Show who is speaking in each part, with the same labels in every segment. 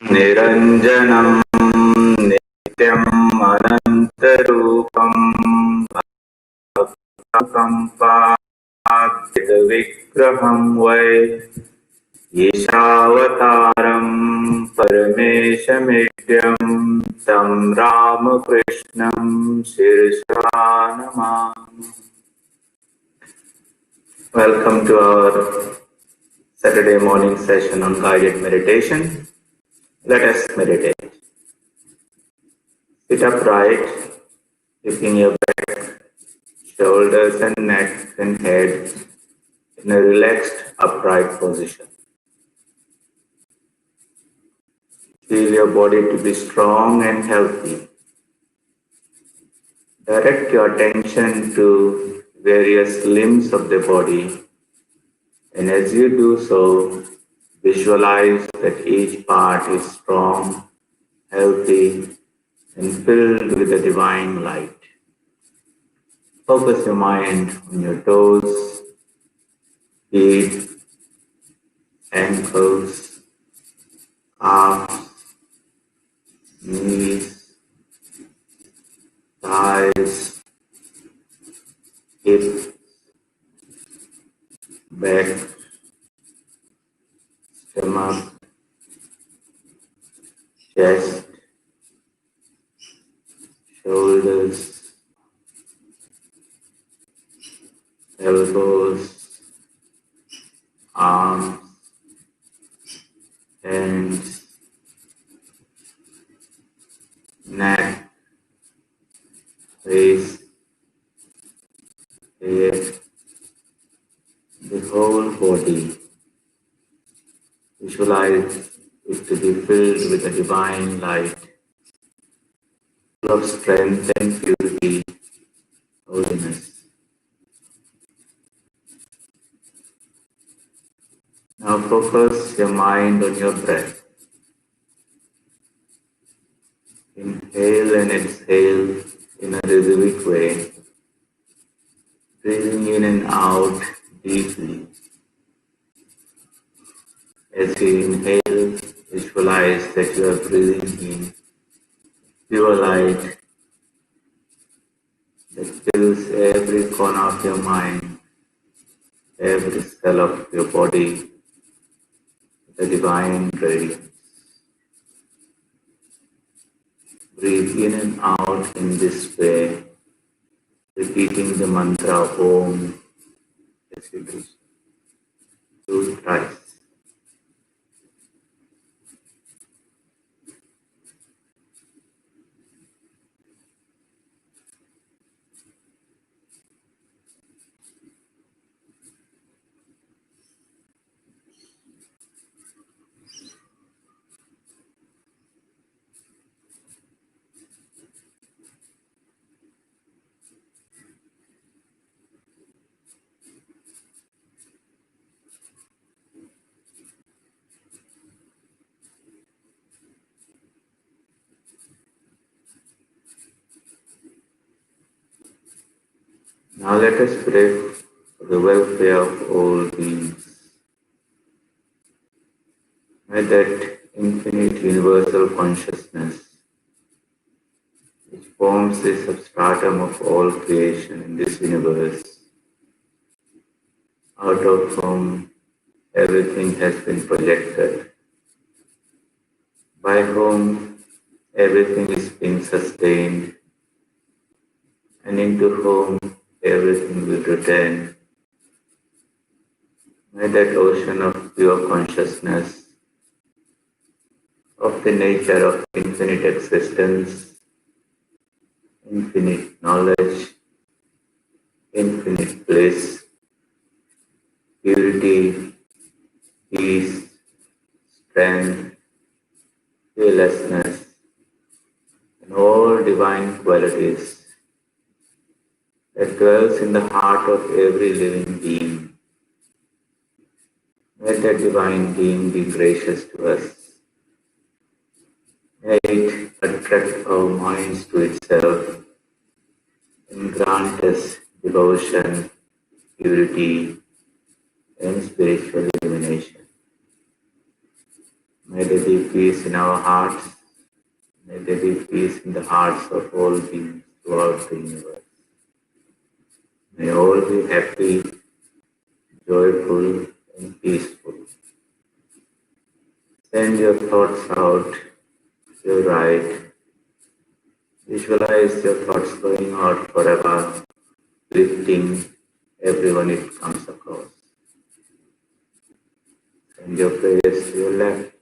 Speaker 1: निरञ्जनं नित्यम् अनन्तरूपम् भक्तकम्पाद्विग्रहं वै ईशावतारं परमेशमेड्यं तं रामकृष्णं शिरसा Namami. Welcome to our Saturday morning session on guided meditation. Let us meditate. Sit upright, keeping your back, shoulders and neck and head in a relaxed upright position. Feel your body to be strong and healthy. Direct your attention to various limbs of the body, and as you do so, visualize that each part is strong, healthy, and filled with the divine light. Focus your mind on your toes, feet, ankles, calves, knees, thighs, hips, back, stomach, chest, shoulders, elbows, arms, hands, neck, face, head, the whole body. Visualize it to be filled with a divine light, full of strength and purity, holiness. Now focus your mind on your breath. Inhale and exhale in a rhythmic way, breathing in and out deeply. As you inhale, visualize that you are breathing in pure light that fills every corner of your mind, every cell of your body, with a divine radiance. Breathe in and out in this way, repeating the mantra Om as you do so thrice. Now let us pray for the welfare of all beings. May that infinite universal consciousness, which forms the substratum of all creation in this universe, out of whom everything has been projected, by whom everything is being sustained, and into whom everything will return. May that ocean of pure consciousness, of the nature of infinite existence, infinite knowledge, infinite bliss, purity, peace, strength, fearlessness, and all divine qualities that dwells in the heart of every living being. May that divine being be gracious to us. May it attract our minds to itself and grant us devotion, purity, and spiritual illumination. May there be peace in our hearts. May there be peace in the hearts of all beings throughout the universe. May all be happy, joyful, and peaceful. Send your thoughts out to your right. Visualize your thoughts going out forever, lifting everyone it comes across. Send your prayers to your left,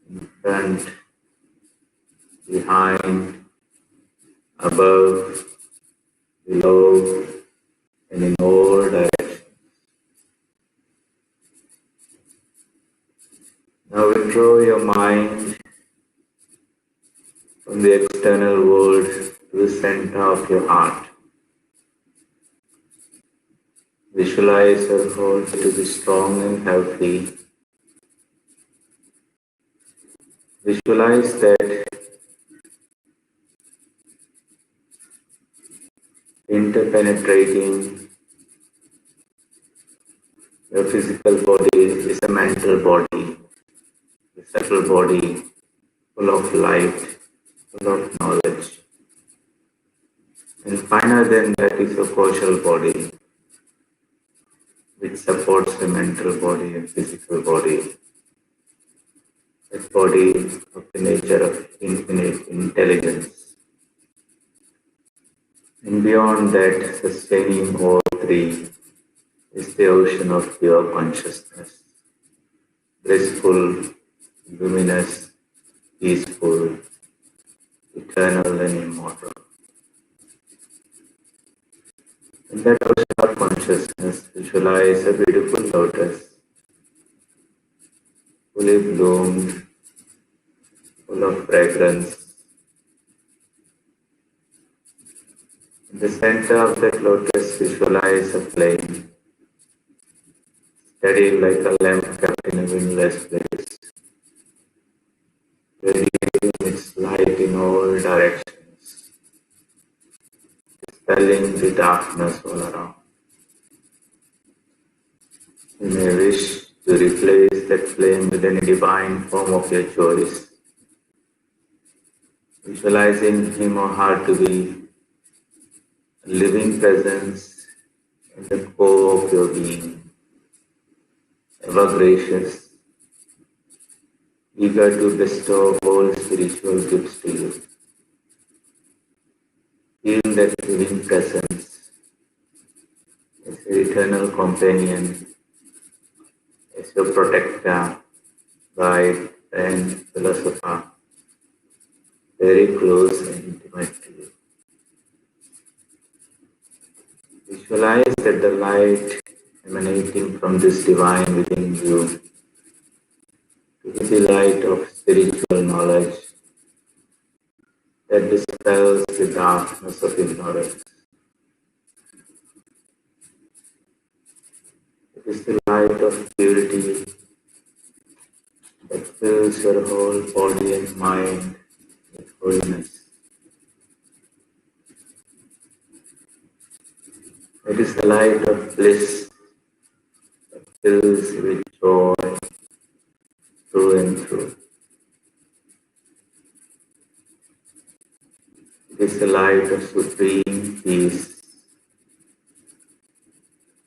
Speaker 1: in front, behind, above, below, and in all directions. Now withdraw your mind from the external world to the center of your heart. Visualize your heart to be strong and healthy. Visualize that interpenetrating your physical body is a mental body, a subtle body full of light, full of knowledge. And finer than that is a causal body, which supports the mental body and physical body. That body of the nature of infinite intelligence. And beyond that, sustaining all three, is the ocean of pure consciousness. Blissful, luminous, peaceful, eternal and immortal. In that ocean of consciousness, visualize a beautiful lotus, fully bloomed, full of fragrance. In the center of that lotus, visualize a flame, steady like a lamp kept in a windless place, radiating its light in all directions, dispelling the darkness all around. You may wish to replace that flame with any divine form of your choice, visualizing him or her to be a living presence in the core of your being, ever gracious, eager to bestow all spiritual gifts to you. Feel that living presence as your eternal companion, as your protector, guide, friend, philosopher, very close and intimate to you. Visualize that the light emanating from this divine within you is the light of spiritual knowledge that dispels the darkness of ignorance. It is the light of purity that fills your whole body and mind with holiness. It is the light of bliss that fills you with joy through and through. It is the light of supreme peace,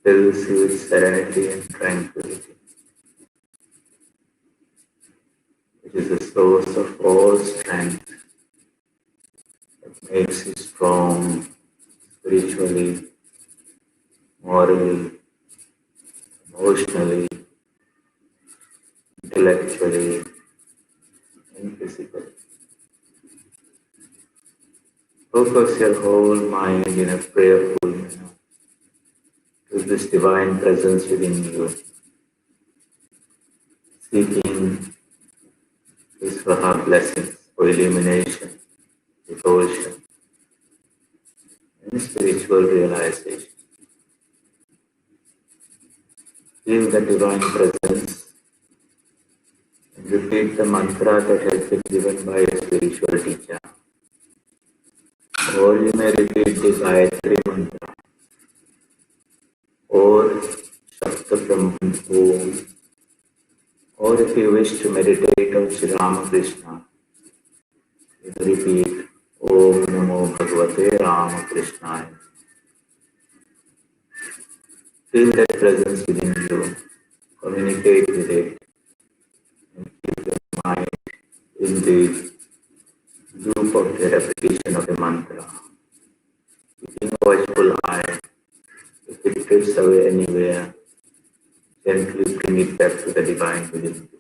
Speaker 1: fills you with serenity and tranquility. It is the source of all strength that makes you strong spiritually, morally, emotionally, intellectually, and physically. Focus your whole mind in a prayerful manner to this divine presence within you, seeking his or her blessings for illumination, devotion, and spiritual realization. Feel the divine presence and repeat the mantra that has been given by a spiritual teacher. Or you may repeat the Gayatri mantra or Shakta Brahman Om Or if you wish to meditate on Sri Ramakrishna, you repeat Om Namo Bhagavate Ramakrishna. Feel that presence within you, communicate with it, and keep your mind in the loop of the repetition of the mantra. Keeping a watchful eye, if it drifts away anywhere, gently bring it back to the divine within you.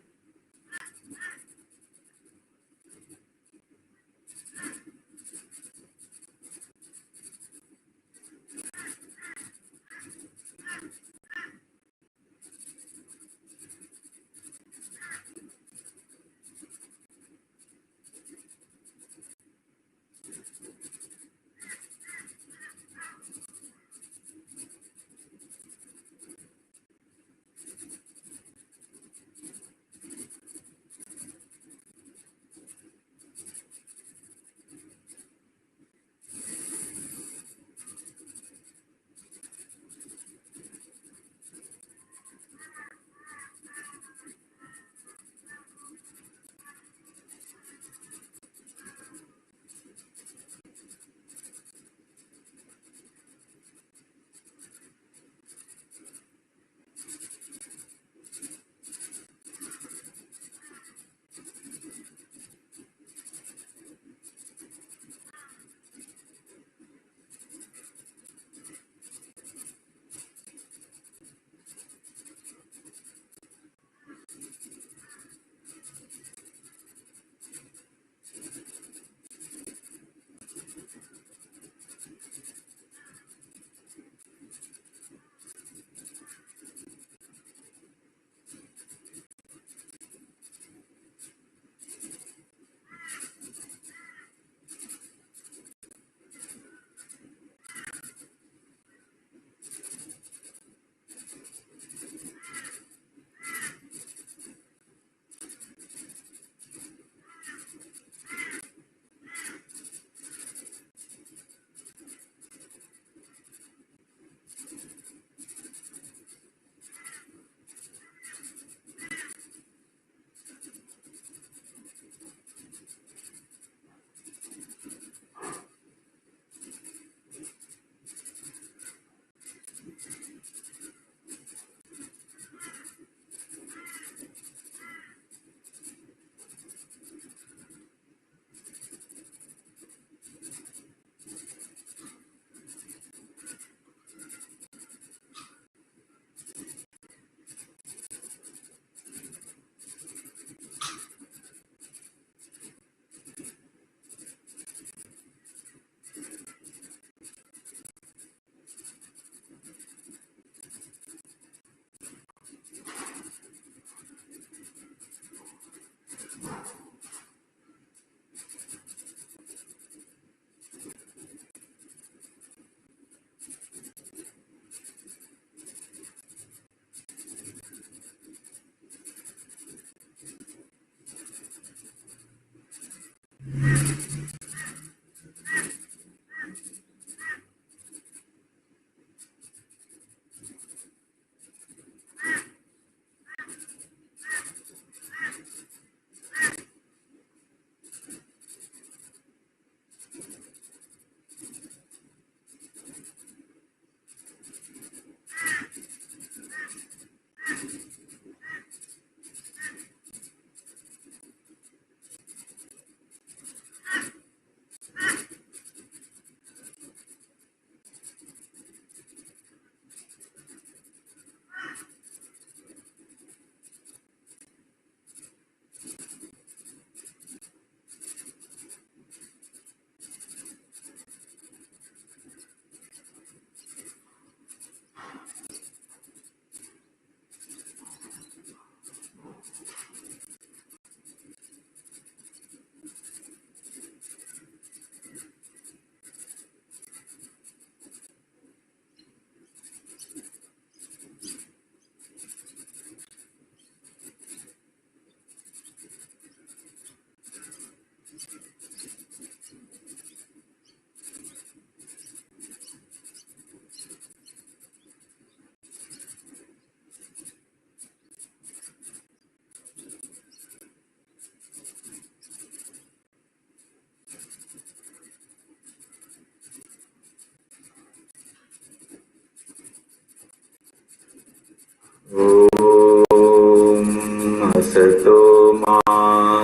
Speaker 1: sato ma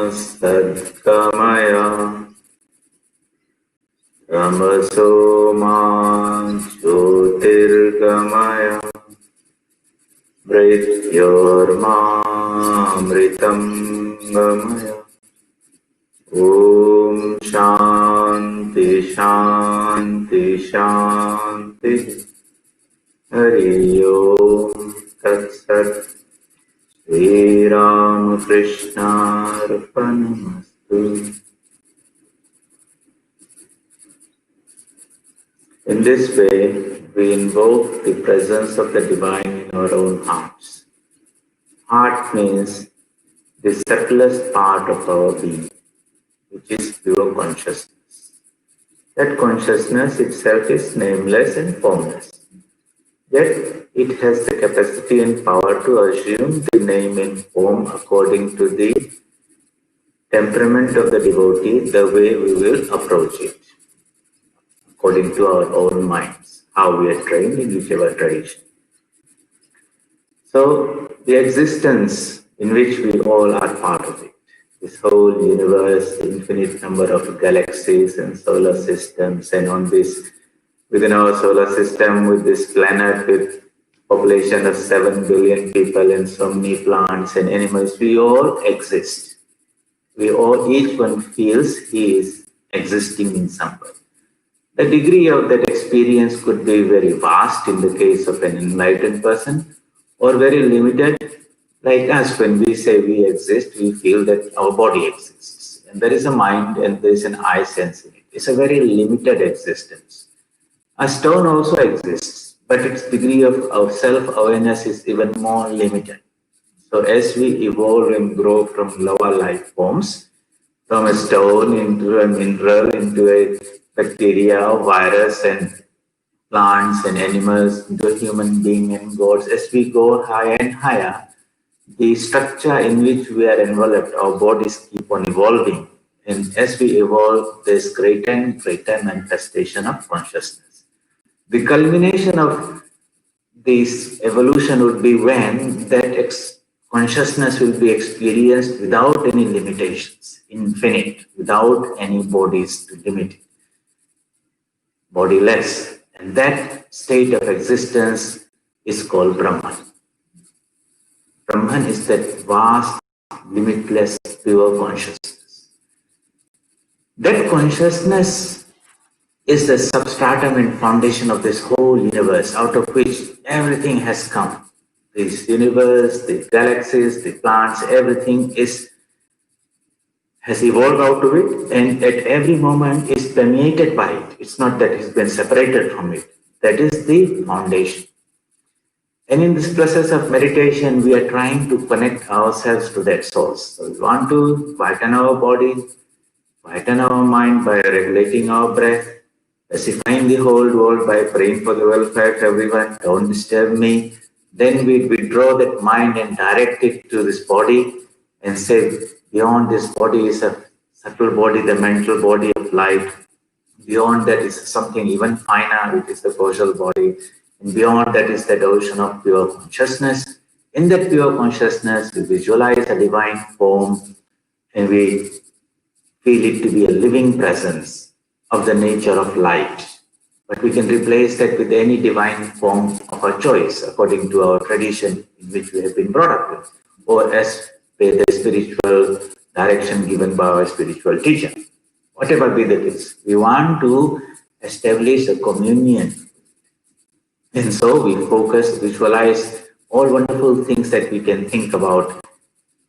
Speaker 1: sadgamaya tamaso ma jyotirgamaya mrityorma mritam gamaya. Om Shanti Shanti Shanti. Hari Om Tat Sat. Shri Ram Krishna Arpanamastu. In this way, we invoke the presence of the divine in our own hearts. Heart means the subtlest part of our being, which is pure consciousness. That consciousness itself is nameless and formless. Yet it has the capacity and power to assume the name and form according to the temperament of the devotee, the way we will approach it, according to our own minds, how we are trained in whichever tradition. So the existence in which we all are part of it, this whole universe, the infinite number of galaxies and solar systems, and on this, within our solar system, with this planet with population of 7 billion people and so many plants and animals, we all exist. We all, each one feels he is existing in some way. The degree of that experience could be very vast in the case of an enlightened person, or very limited. Like us, when we say we exist, we feel that our body exists. And there is a mind and there is an I sense in it. It's a very limited existence. A stone also exists, but its degree of self-awareness is even more limited. So as we evolve and grow from lower life forms, from a stone into a mineral, into a bacteria, virus, and plants and animals, into a human being and gods, as we go higher and higher, the structure in which we are enveloped, our bodies keep on evolving. And as we evolve, there's greater and greater manifestation of consciousness. The culmination of this evolution would be when that consciousness will be experienced without any limitations, infinite, without any bodies to limit it, bodiless. And that state of existence is called Brahman. Brahman is that vast, limitless, pure consciousness. That consciousness is the substratum and foundation of this whole universe, out of which everything has come. This universe, the galaxies, the plants, everything has evolved out of it, and at every moment is permeated by it. It's not that it's been separated from it. That is the foundation. And in this process of meditation, we are trying to connect ourselves to that source. So we want to quieten our body, quieten our mind by regulating our breath, pacifying the whole world by praying for the welfare of everyone, don't disturb me. Then we withdraw that mind and direct it to this body and say, beyond this body is a subtle body, the mental body of light. Beyond that is something even finer, which is the causal body. And beyond that is that ocean of pure consciousness. In that pure consciousness, we visualize a divine form and we feel it to be a living presence of the nature of light. But we can replace that with any divine form of our choice, according to our tradition in which we have been brought up with, or as per the spiritual direction given by our spiritual teacher. Whatever be the case, we want to establish a communion. And so we focus, visualize all wonderful things that we can think about,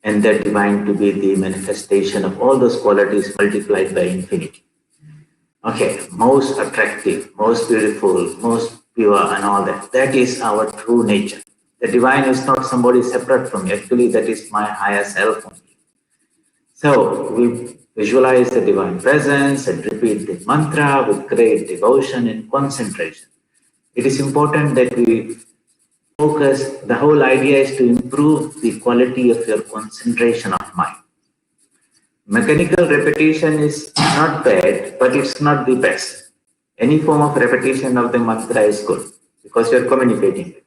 Speaker 1: and that divine to be the manifestation of all those qualities multiplied by infinity. Okay, most attractive, most beautiful, most pure and all that. That is our true nature. The divine is not somebody separate from me. Actually, that is my higher self only. So we visualize the divine presence and repeat the mantra with great devotion and concentration. It is important that we focus. The whole idea is to improve the quality of your concentration of mind. Mechanical repetition is not bad, but it's not the best. Any form of repetition of the mantra is good because you're communicating it.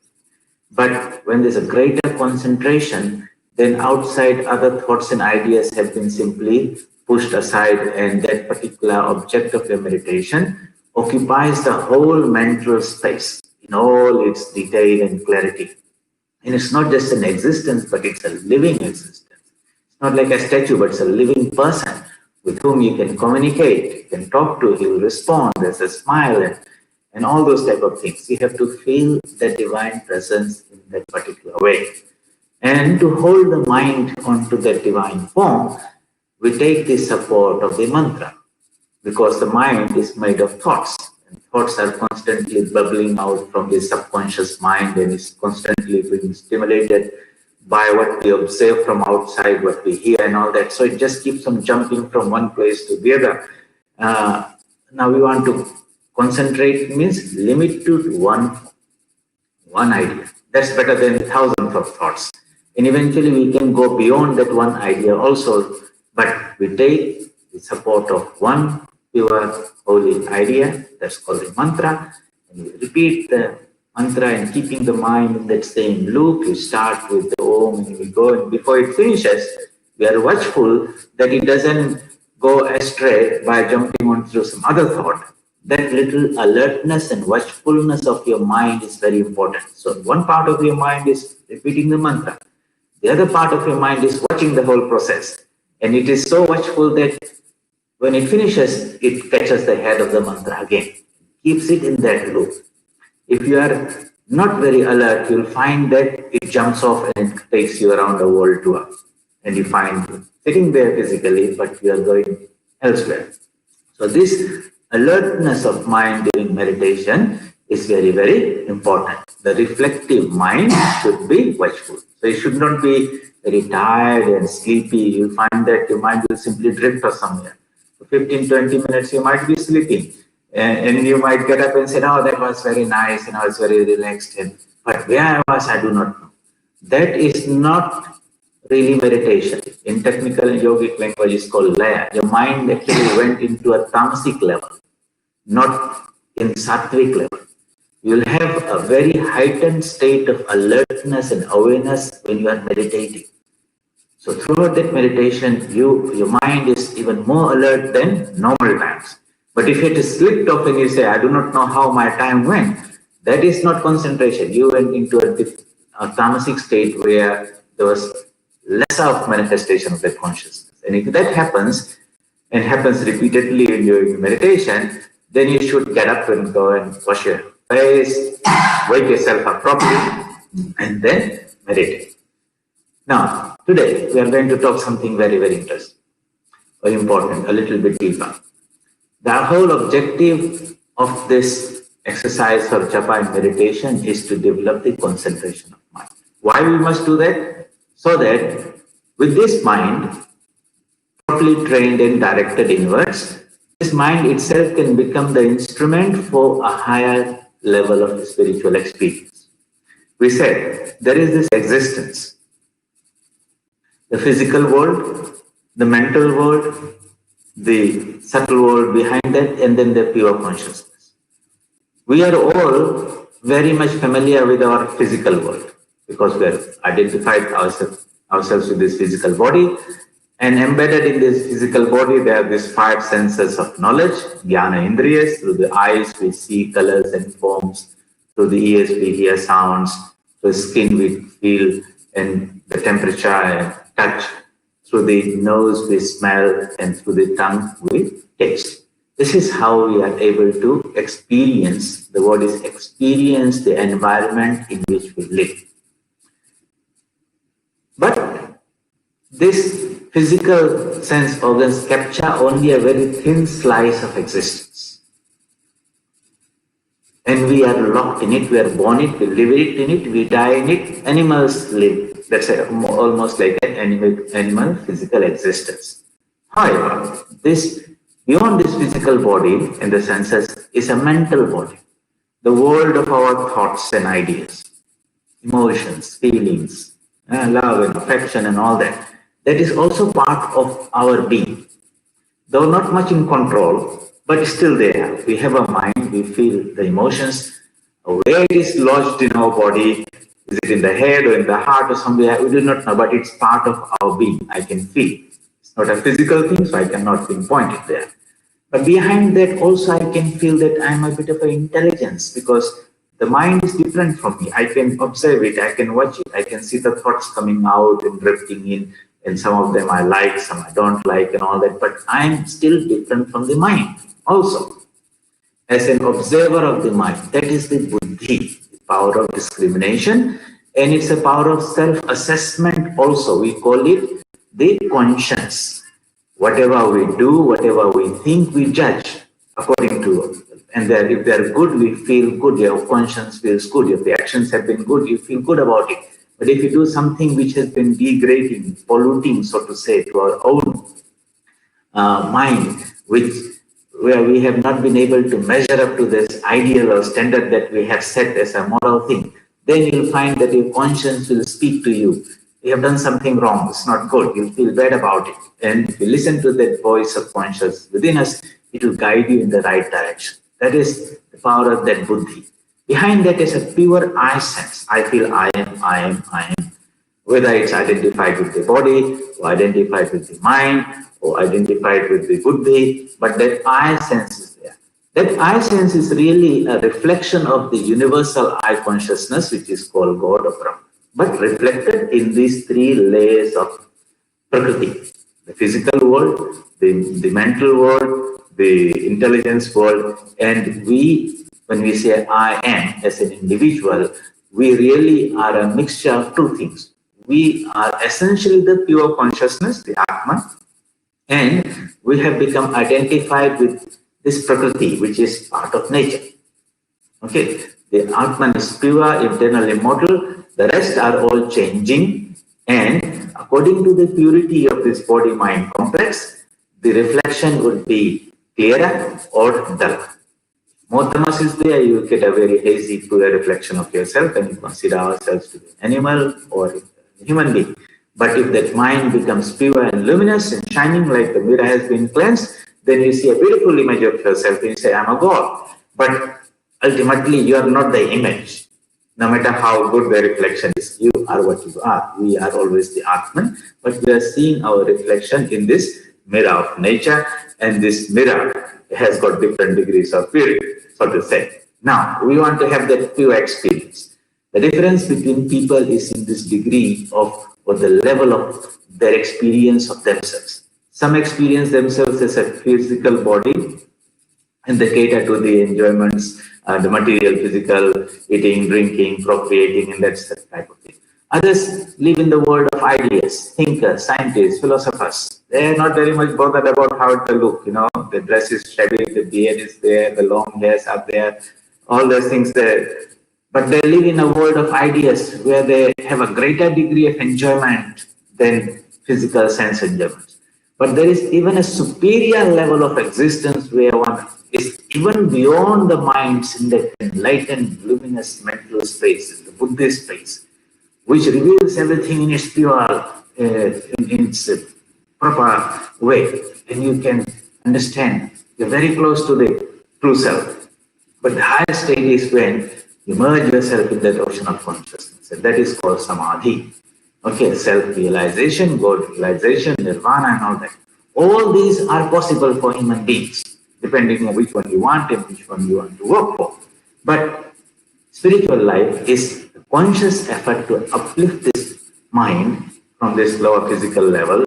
Speaker 1: But when there's a greater concentration, then outside other thoughts and ideas have been simply pushed aside, and that particular object of your meditation occupies the whole mental space in all its detail and clarity. And it's not just an existence, but it's a living existence. It's not like a statue, but it's a living person with whom you can communicate, you can talk to, he will respond, there's a smile, and all those type of things. You have to feel the divine presence in that particular way. And to hold the mind onto that divine form, we take the support of the mantra, because the mind is made of thoughts. And thoughts are constantly bubbling out from the subconscious mind and is constantly being stimulated by what we observe from outside, what we hear and all that. So it just keeps on jumping from one place to the other. Now we want to concentrate, means limit to one idea. That's better than thousands of thoughts. And eventually we can go beyond that one idea also, but we take the support of one pure holy idea, that's called the mantra, and you repeat the mantra and keeping the mind in that same loop. You start with the Om and we go, and before it finishes, we are watchful that it doesn't go astray by jumping on through some other thought. That little alertness and watchfulness of your mind is very important. So one part of your mind is repeating the mantra. The other part of your mind is watching the whole process. And it is so watchful that when it finishes, it catches the head of the mantra again, keeps it in that loop. If you are not very alert, you'll find that it jumps off and it takes you around the world tour. And you find you sitting there physically, but you are going elsewhere. So this alertness of mind during meditation is very, very important. The reflective mind should be watchful. So it should not be very tired and sleepy. You'll find that your mind will simply drift off somewhere. For 15, 20 minutes, you might be sleeping. And you might get up and say, oh, that was very nice, and I was very relaxed. But where I was, I do not know. That is not really meditation. In technical yogic language, it's called laya. Your mind actually went into a tamasic level, not in sattvic level. You'll have a very heightened state of alertness and awareness when you are meditating. So throughout that meditation, your mind is even more alert than normal times. But if it is slipped off and you say, I do not know how my time went, that is not concentration. You went into a tamasic state where there was less of manifestation of that consciousness. And if that happens, and happens repeatedly during meditation, then you should get up and go and wash your face, wake yourself up properly, and then meditate. Now, today we are going to talk something very, very interesting, very important, a little bit deeper. The whole objective of this exercise for japa and meditation is to develop the concentration of mind. Why we must do that? So that with this mind, properly trained and directed inwards, this mind itself can become the instrument for a higher level of spiritual experience. We said there is this existence, the physical world, the mental world, the subtle world behind that, and then the pure consciousness. We are all very much familiar with our physical world because we have identified ourselves with this physical body, and embedded in this physical body there are these 5 senses of knowledge, jnana indriyas. Through the eyes we see colors and forms, through the ears we hear sounds, through the skin we feel and the temperature and touch, through the nose we smell, and through the tongue we taste. This is how we are able to experience, the word is experience, the environment in which we live. But this physical sense organs capture only a very thin slice of existence. And we are locked in it, we are born it, we live it in it, we die in it. Animals live, that's almost like an animal physical existence. However, beyond this physical body and the senses is a mental body, the world of our thoughts and ideas, emotions, feelings, love and affection and all that. That is also part of our being. Though not much in control, but still there. We have a mind, we feel the emotions. Where it is lodged in our body, Is it in the head or in the heart or somewhere? We do not know, but it's part of our being. I can feel. It's not a physical thing, so I cannot pinpoint it there. But behind that also I can feel that I'm a bit of an intelligence, because the mind is different from me. I can observe it, I can watch it, I can see the thoughts coming out and drifting in, and some of them I like, some I don't like and all that, but I'm still different from the mind also. As an observer of the mind, that is the buddhi, the power of discrimination, and it's a power of self-assessment also. We call it the conscience. Whatever we do, whatever we think, we judge according to, and that if they're good, we feel good, your conscience feels good. If the actions have been good, you feel good about it. But if you do something which has been degrading, polluting, so to say, to our own mind, which where we have not been able to measure up to this ideal or standard that we have set as a moral thing, then you'll find that your conscience will speak to you. You have done something wrong, it's not good, you'll feel bad about it. And if you listen to that voice of conscience within us, it will guide you in the right direction. That is the power of that buddhi. Behind that is a pure I sense. I feel I am, I am, I am. Whether it's identified with the body, or identified with the mind, or identified with the buddhi, but that I sense is there. That I sense is really a reflection of the universal I consciousness, which is called God or Brahma, but reflected in these three layers of Prakriti: the physical world, the mental world, the intelligence world. And we, when we say I am as an individual, we really are a mixture of two things. We are essentially the pure consciousness, the Atman, and we have become identified with this Prakriti, which is part of nature. Okay, the Atman is pure, eternal, immortal. The rest are all changing, and according to the purity of this body-mind complex, the reflection would be clearer or duller. More tamas is there, you get a very hazy, pure reflection of yourself, and you consider ourselves to be an animal or a human being. But if that mind becomes pure and luminous and shining like the mirror has been cleansed, then you see a beautiful image of yourself and you say, I'm a God. But ultimately, you are not the image. No matter how good the reflection is, you are what you are. We are always the Atman, but we are seeing our reflection in this mirror of nature, and this mirror has got different degrees of purity, so to say. Now, we want to have that pure experience. The difference between people is in this degree of, or the level of their experience of themselves. Some experience themselves as a physical body, and they cater to the enjoyments, the material, physical, eating, drinking, procreating, and that's the type of thing. Others live in the world of ideas, thinkers, scientists, philosophers. They're not very much bothered about how they look, the dress is shabby, the beard is there, the long hairs are there, all those things there. But they live in a world of ideas where they have a greater degree of enjoyment than physical sense enjoyments. But there is even a superior level of existence where one is even beyond the minds in that enlightened, luminous mental space, the Buddhist space, which reveals everything in its pure, in its proper way. And you can understand, you're very close to the true self. But the highest state is when you merge yourself in that ocean of consciousness, and that is called samadhi. Okay, self-realization, God-realization, nirvana, and all that. All these are possible for human beings, depending on which one you want and which one you want to work for. But spiritual life is a conscious effort to uplift this mind from this lower physical level,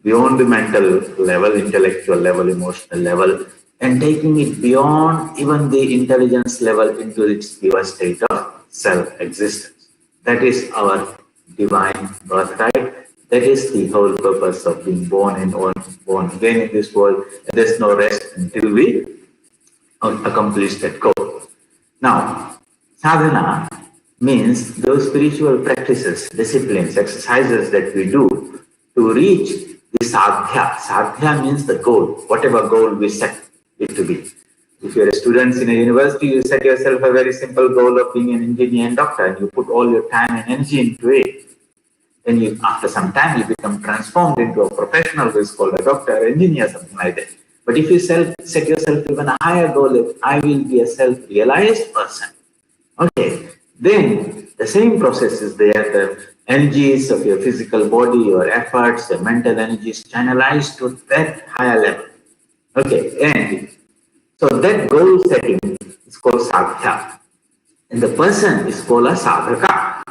Speaker 1: beyond the mental level, intellectual level, emotional level, and taking it beyond even the intelligence level into its pure state of self-existence. That is our divine birthright. That is the whole purpose of being born and born again in this world. And there's no rest until we accomplish that goal. Now, sadhana means those spiritual practices, disciplines, exercises that we do to reach the sadhya. Sadhya means the goal, whatever goal we set it to be. If you're a student in a university, you set yourself a very simple goal of being an engineer and doctor, and you put all your time and energy into it. Then you, after some time, you become transformed into a professional who is called a doctor, engineer, something like that. But if you set yourself even a higher goal, I will be a self-realized person. Okay, then The same process is there. The energies of your physical body, your efforts, the mental energies channelized to that higher level. Okay, and so that goal setting is called sadhya. And the person is called a sadhaka.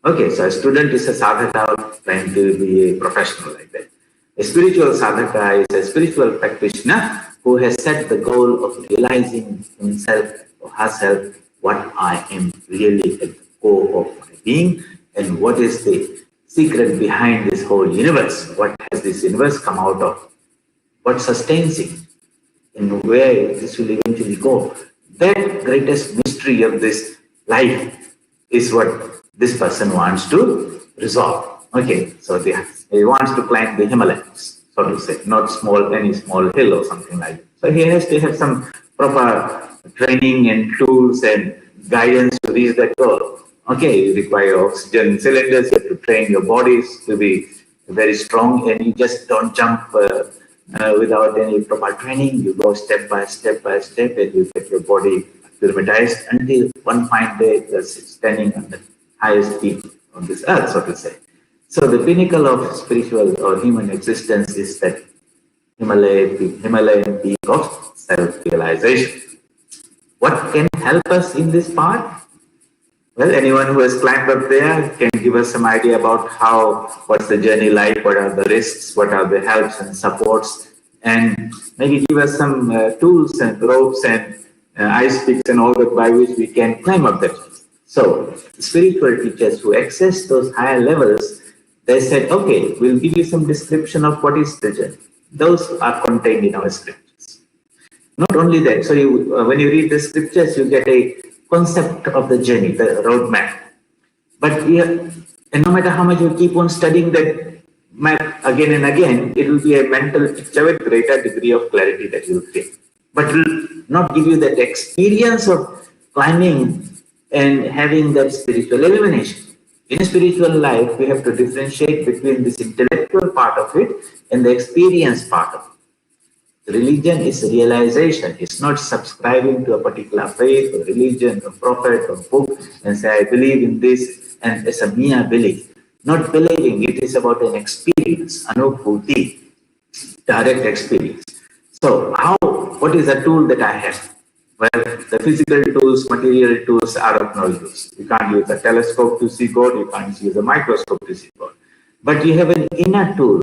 Speaker 1: Okay, so a student is a sadhaka trying to be a professional like that. A spiritual sadhaka is a spiritual practitioner who has set the goal of realizing himself or herself what I am really at the core of my being and what is the secret behind this whole universe. What has this universe come out of? What sustains it? And where this will eventually go. That greatest mystery of this life is what this person wants to resolve. Okay, so he wants to climb the Himalayas, so to say, not any small hill or something like that. So he has to have some proper training and tools and guidance to reach that goal. Okay, you require oxygen cylinders, you have to train your bodies to be very strong, and you just don't jump without any proper training. You go step by step by step, and you get your body acclimatized until one fine day you're standing on the highest peak on this earth, so to say. So the pinnacle of spiritual or human existence is that Himalayan peak of self-realization. What can help us in this part? Well, anyone who has climbed up there can give us some idea about what's the journey like, what are the risks, what are the helps and supports, and maybe give us some tools and ropes and ice picks and all that by which we can climb up that. So, spiritual teachers who access those higher levels, they said, okay, we'll give you some description of what is the journey. Those are contained in our scriptures. Not only that, so when you read the scriptures, you get a concept of the journey, the roadmap. But and no matter how much you keep on studying that map again and again, it will be a mental picture with greater degree of clarity that you will feel. But it will not give you that experience of climbing and having that spiritual illumination. In a spiritual life, we have to differentiate between this intellectual part of it and the experience part of it. Religion is realization. It's not subscribing to a particular faith or religion or prophet or book and say, I believe in this, and it's a mere belief. Not believing, it is about an experience, anubhuti, direct experience. So what is the tool that I have? Well, the physical tools, material tools are of no use. You can't use a telescope to see God, you can't use a microscope to see God. But you have an inner tool,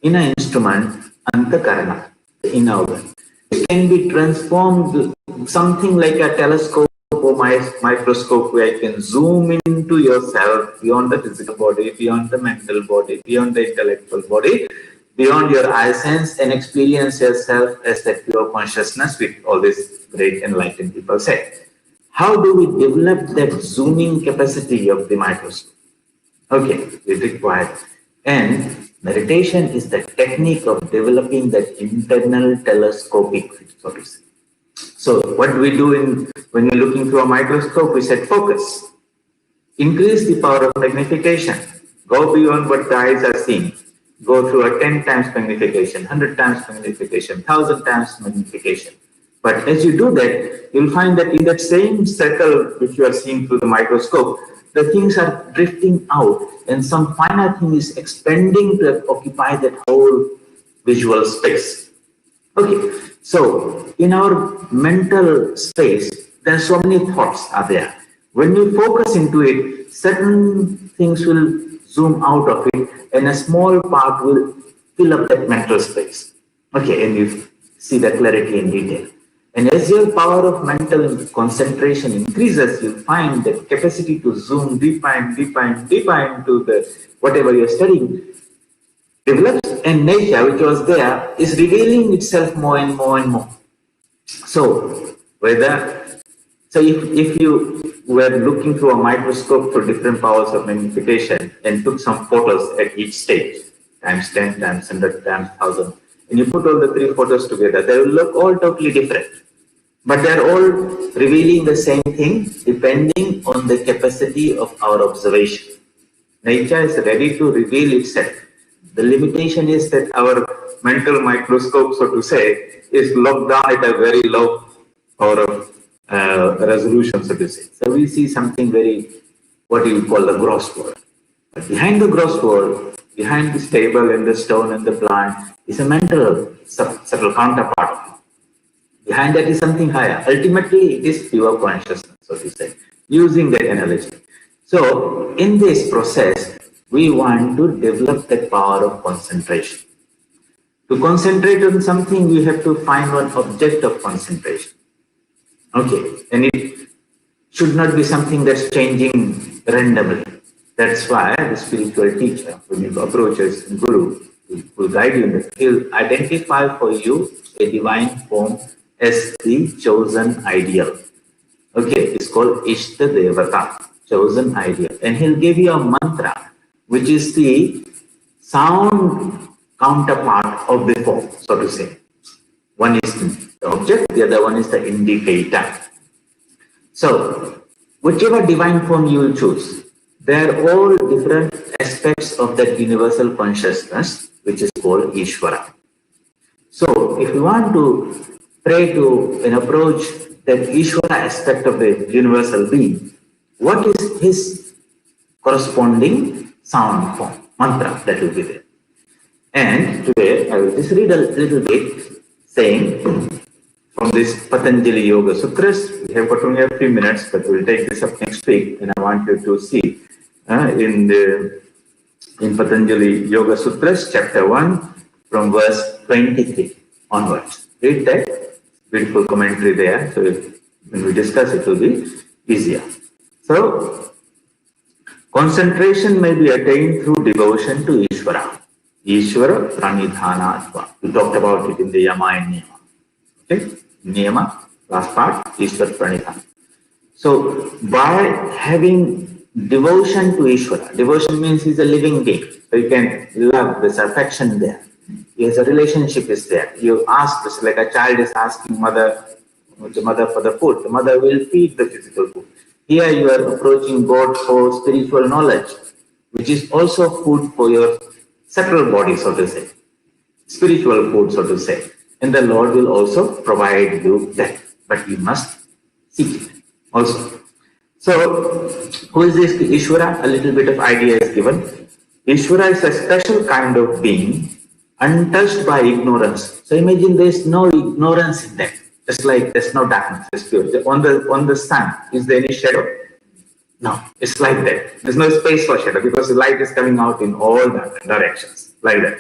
Speaker 1: inner instrument, antakarana. Inner organ. It can be transformed something like a telescope or microscope where you can zoom into yourself beyond the physical body, beyond the mental body, beyond the intellectual body, beyond your eye sense, and experience yourself as that pure consciousness with all these great enlightened people say. How do we develop that zooming capacity of the microscope? Okay, it requires. And meditation is the technique of developing that internal telescopic, so to say. So what do we do when you're looking through a microscope? We set focus. Increase the power of magnification. Go beyond what the eyes are seeing. Go through a 10 times magnification, 100 times magnification, 1,000 times magnification. But as you do that, you'll find that in that same circle which you are seeing through the microscope, the things are drifting out and some finer thing is expanding to occupy that whole visual space. Okay, so in our mental space, there are so many thoughts are there. When you focus into it, certain things will zoom out of it and a small part will fill up that mental space. Okay, and you see the clarity in detail. And as your power of mental concentration increases, you find that capacity to zoom deeper and deeper and deeper into the whatever you're studying develops, and nature, which was there, is revealing itself more and more and more. So if you were looking through a microscope through different powers of magnification and took some photos at each stage, times 10, times 100, times 1,000, and you put all the three photos together, they will look all totally different. But they're all revealing the same thing depending on the capacity of our observation. Nature is ready to reveal itself. The limitation is that our mental microscope, so to say, is locked down at a very low power of resolution, so to say. So we see something very what you call the gross world. But behind the gross world, behind this table and the stone and the plant, is a mental subtle counterpart. Behind that is something higher. Ultimately, it is pure consciousness, so to say, using that analogy. So, in this process, we want to develop the power of concentration. To concentrate on something, we have to find one object of concentration. Okay, and it should not be something that's changing randomly. That's why the spiritual teacher, when you approach a guru, will guide you in that. He'll identify for you a divine form as the chosen ideal. Okay, it's called Ishta Devata, chosen ideal. And he'll give you a mantra, which is the sound counterpart of the form, so to say. One is the object, the other one is the indicator. So, whichever divine form you will choose, they are all different aspects of that universal consciousness, which is called Ishvara. So, if you want to pray to and approach that Ishvara aspect of the universal being, what is his corresponding sound form, mantra that will be there? And today I will just read a little bit saying from this Patanjali Yoga Sutras. We have got only a few minutes, but we'll take this up next week, and I want you to see in Patanjali Yoga Sutras, chapter 1, from verse 23 onwards. Read that beautiful commentary there, so when we discuss it will be easier. So, concentration may be attained through devotion to Ishvara. Ishvara pranidhanatva. We talked about it in the Yama and Niyama. Okay? Niyama, last part, Ishvara pranidhana. So, by having devotion to Ishvara, devotion means he's a living being. So you can love, there's affection there. Yes, a relationship is there. You ask, just like a child is asking the mother for the food. The mother will feed the physical food. Here you are approaching God for spiritual knowledge, which is also food for your subtle body, so to say. Spiritual food, so to say. And the Lord will also provide you that. But you must seek it also. So, who is this Ishvara? A little bit of idea is given. Ishvara is a special kind of being, untouched by ignorance. So imagine there is no ignorance in that. Just like there's no darkness, it's pure. On the sun, is there any shadow? No, it's like that. There's no space for shadow because the light is coming out in all directions, like that.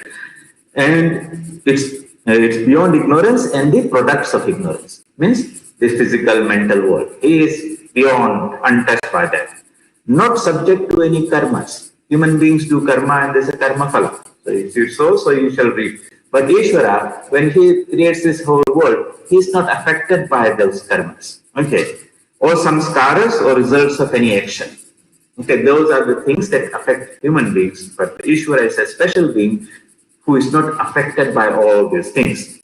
Speaker 1: And it's beyond ignorance and the products of ignorance. Means this physical, mental world. He is beyond, untouched by that. Not subject to any karmas. Human beings do karma and there's a karma phala. So if you sow, so you shall reap. But Ishvara, when he creates this whole world, he is not affected by those karmas. Okay. Or samskaras or results of any action. Okay, those are the things that affect human beings. But Ishvara is a special being who is not affected by all these things.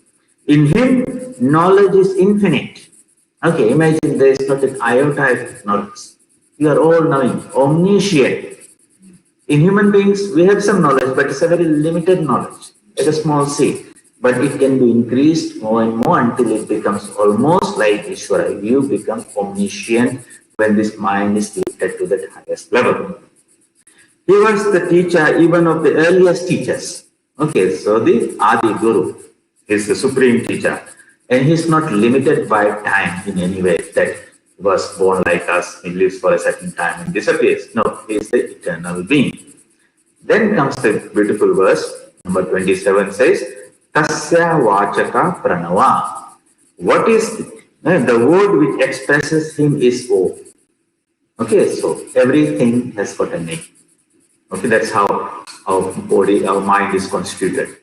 Speaker 1: In him, knowledge is infinite. Okay, imagine there is not an iota of knowledge. You are all knowing, omniscient. In human beings, we have some knowledge, but it's a very limited knowledge, like a small seed. But it can be increased more and more until it becomes almost like Ishvara. You become omniscient when this mind is lifted to that highest level. He was the teacher even of the earliest teachers. Okay, so the Adi Guru is the supreme teacher. And he's not limited by time in any way that he was born like us, he lives for a certain time and disappears. No, he is the eternal being. Then comes the beautiful verse, number 27 says, Tasya Vachaka Pranava. What is the word which expresses him is O. Okay, so everything has got a name. Okay, that's how our body, our mind is constituted.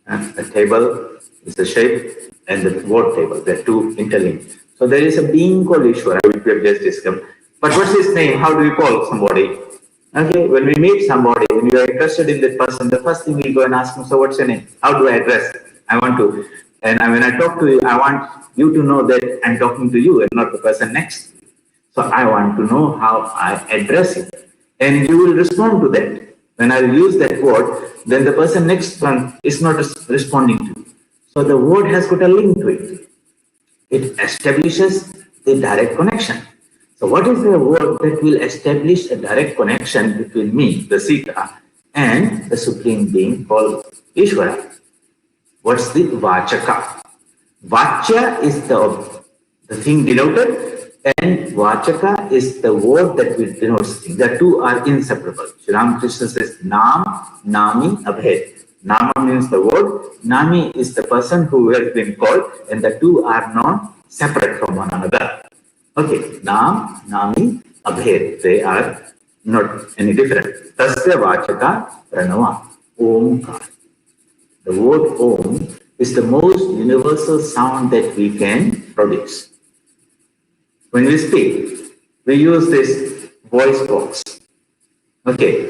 Speaker 1: A table is the shape and the word table, they're two interlinked. So there is a being called Ishvara, which we have just discovered. But what's his name? How do we call somebody? Okay, when we meet somebody, when you are interested in that person, the first thing we go and ask him, so what's your name? How do I address? I want to, and when I talk to you, I want you to know that I'm talking to you and not the person next. So I want to know how I address it. And you will respond to that. When I use that word, then the person next one is not responding to you. So the word has got a link to it. It establishes the direct connection. So what is the word that will establish a direct connection between me, the Sita, and the Supreme Being called Ishvara? What's the Vachaka? Vachya is the thing denoted, and Vachaka is the word that will denote thing. The two are inseparable. Sri Ramakrishna says, Nam, Nami, Abhed. Nama means the word, Nami is the person who has been called, and the two are not separate from one another. Okay, Nam, Nami, Abhed. They are not any different. Tasya Vachaka Pranava. Omkar. The word Om is the most universal sound that we can produce. When we speak, we use this voice box. Okay.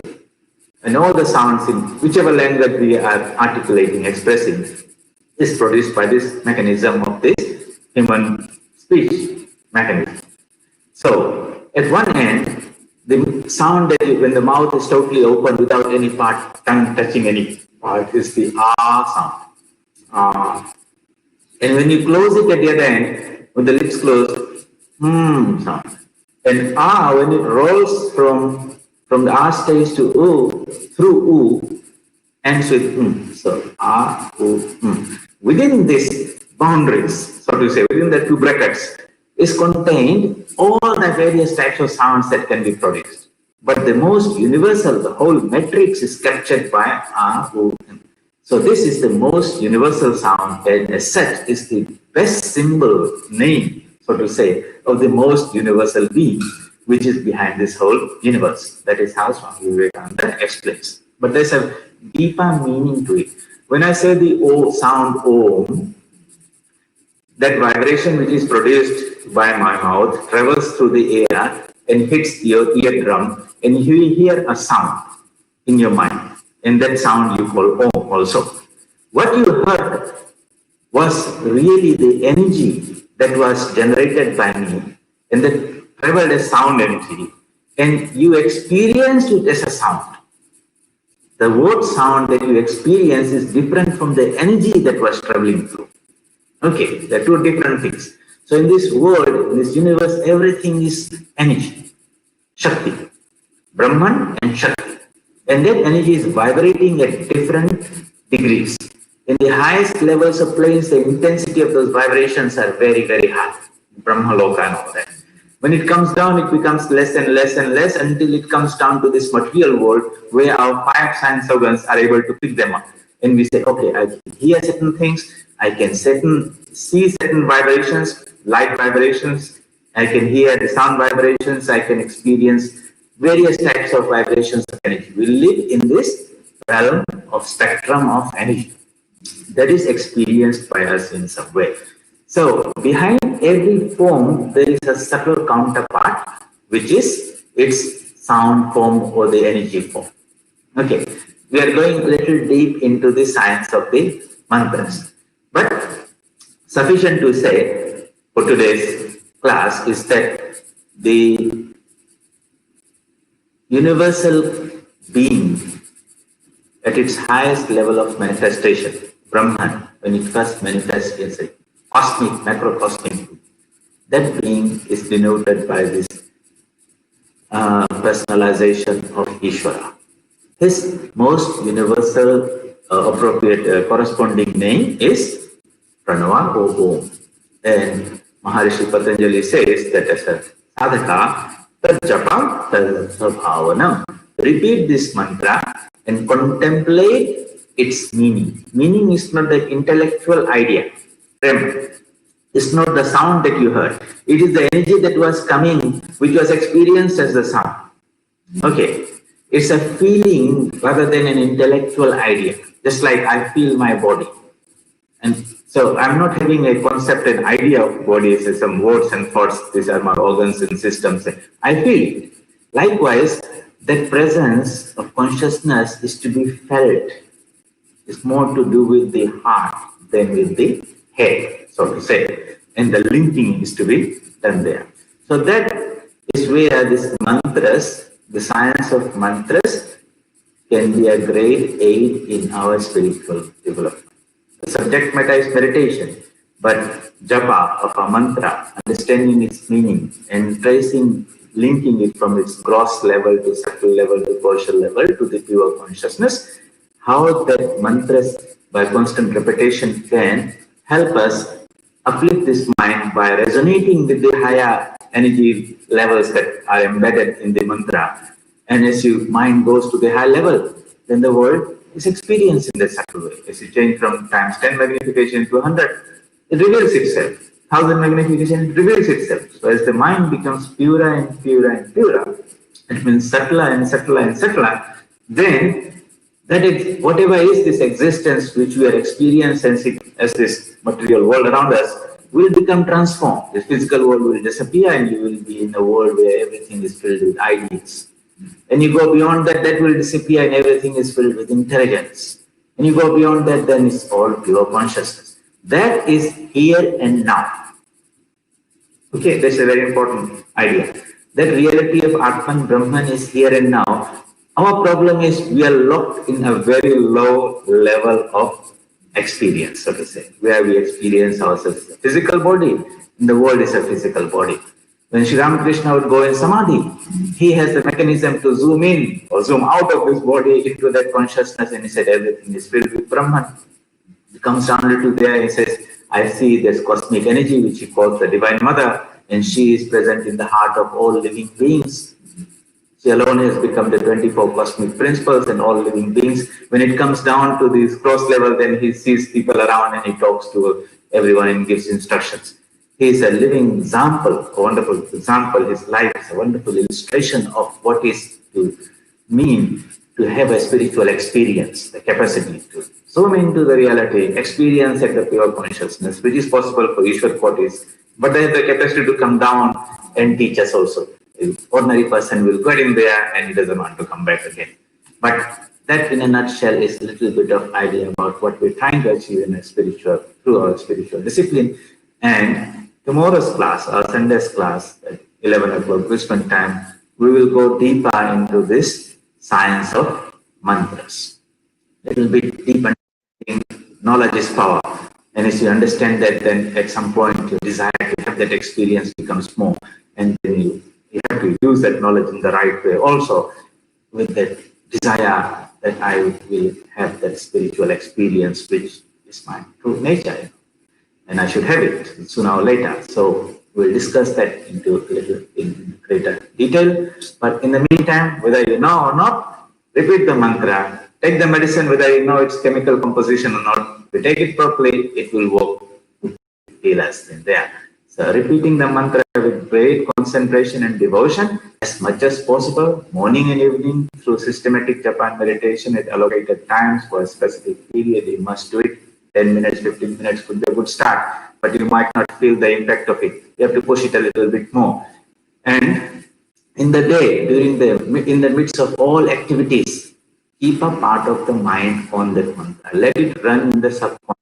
Speaker 1: And all the sounds in whichever language we are articulating, expressing, is produced by this mechanism of this human speech mechanism. So, at one end, the sound that when the mouth is totally open without any part, tongue touching any part, is the ah sound. Ah. And when you close it at the other end, with the lips closed, sound. And ah, when it rolls from the ah stage to oo, through oo, ends with So ah, oo, Within these boundaries, so to say, within the two brackets, is contained all the various types of sounds that can be produced. But the most universal, the whole matrix is captured by ah, oo, So this is the most universal sound, and as such is the best symbol, name, so to say, of the most universal being, which is behind this whole universe. That is how Swami Vivekananda explains. But there's a deeper meaning to it. When I say the O sound Om, that vibration which is produced by my mouth travels through the air and hits your eardrum, and you will hear a sound in your mind. And that sound you call Om also. What you heard was really the energy that was generated by me, and that traveled as sound energy, and you experienced it as a sound. The word sound that you experience is different from the energy that was traveling through. Okay, they're two different things. So in this world, in this universe, everything is energy, Shakti, Brahman and Shakti. And that energy is vibrating at different degrees. In the highest levels of planes, the intensity of those vibrations are very, very high. Brahma Loka and all that. When it comes down, it becomes less and less and less until it comes down to this material world where our five sense organs are able to pick them up. And we say, okay, I can hear certain things, I can see certain vibrations, light vibrations, I can hear the sound vibrations, I can experience various types of vibrations of energy. We live in this realm of spectrum of energy that is experienced by us in some way. So behind every form, there is a subtle counterpart, which is its sound form or the energy form. Okay, we are going a little deep into the science of the mantras. But sufficient to say for today's class is that the universal being at its highest level of manifestation, Brahman, when it first manifests as a cosmic, macrocosmic, that being is denoted by this personalization of Ishvara. His most universal, appropriate corresponding name is Pranava or Om. And Maharishi Patanjali says that as a sadhaka, tad japa tad bhavana. Repeat this mantra and contemplate its meaning. Meaning is not the intellectual idea. Remember, it's not the sound that you heard. It is the energy that was coming, which was experienced as the sound. Okay. It's a feeling rather than an intellectual idea. Just like I feel my body. And so I'm not having a concept and idea of bodies as some words and thoughts. These are my organs and systems. I feel it. Likewise, that presence of consciousness is to be felt. It's more to do with the heart than with the head, so to say. And the linking is to be done there. So that is where this mantras, the science of mantras, can be a great aid in our spiritual development. The subject matter is meditation. But japa of a mantra, understanding its meaning and linking it from its gross level to subtle level to partial level to the pure consciousness, how that mantras by constant repetition can help us uplift this mind by resonating with the higher energy levels that are embedded in the mantra. And as your mind goes to the high level, then the world is experienced in the subtle way. As you change from times 10 magnification to 100, it reveals itself. 1,000 magnification, it reveals itself. So as the mind becomes purer and purer and purer, it means subtler and subtler and subtler, then that is whatever is this existence which we are experiencing as this material world around us will become transformed. The physical world will disappear and you will be in a world where everything is filled with ideas. And you go beyond that, that will disappear and everything is filled with intelligence. And you go beyond that, then it's all pure consciousness. That is here and now. Okay, that's a very important idea. That reality of Atman Brahman is here and now. Our problem is we are locked in a very low level of experience, so to say, where we experience ourselves as a physical body, and the world is a physical body. When Sri Ramakrishna would go in Samadhi, he has the mechanism to zoom in or zoom out of his body into that consciousness, and he said everything is filled with Brahman. He comes down a little there, he says, I see this cosmic energy which he calls the Divine Mother, and she is present in the heart of all living beings. She alone has become the 24 cosmic principles and all living beings. When it comes down to this cross level, then he sees people around and he talks to everyone and gives instructions. He is a living example, a wonderful example. His life is a wonderful illustration of what is to mean to have a spiritual experience, the capacity to zoom into the reality, experience at the pure consciousness, which is possible for Ishwar qualities, but there is the capacity to come down and teach us also. The ordinary person will go in there and he doesn't want to come back again. But that in a nutshell is a little bit of idea about what we're trying to achieve in a spiritual, through our spiritual discipline. And tomorrow's class, our Sunday's class at 11 o'clock Brisbane time, we will go deeper into this science of mantras. A little bit deeper. Knowledge is power. And as you understand that, then at some point your desire to have that experience becomes more. And then you have to use that knowledge in the right way also, with that desire that I will have that spiritual experience which is my true nature. And I should have it sooner or later. So we'll discuss that in greater detail. But in the meantime, whether you know or not, repeat the mantra. Take the medicine whether you know its chemical composition or not. If you take it properly, it will work. Heal us in there. So repeating the mantra with great concentration and devotion as much as possible, morning and evening, through systematic japa and meditation at allocated times for a specific period. You must do it. 10 minutes, 15 minutes could be a good start, but you might not feel the impact of it. You have to push it a little bit more. And in the day, in the midst of all activities, keep a part of the mind on that mantra. Let it run in the subconscious.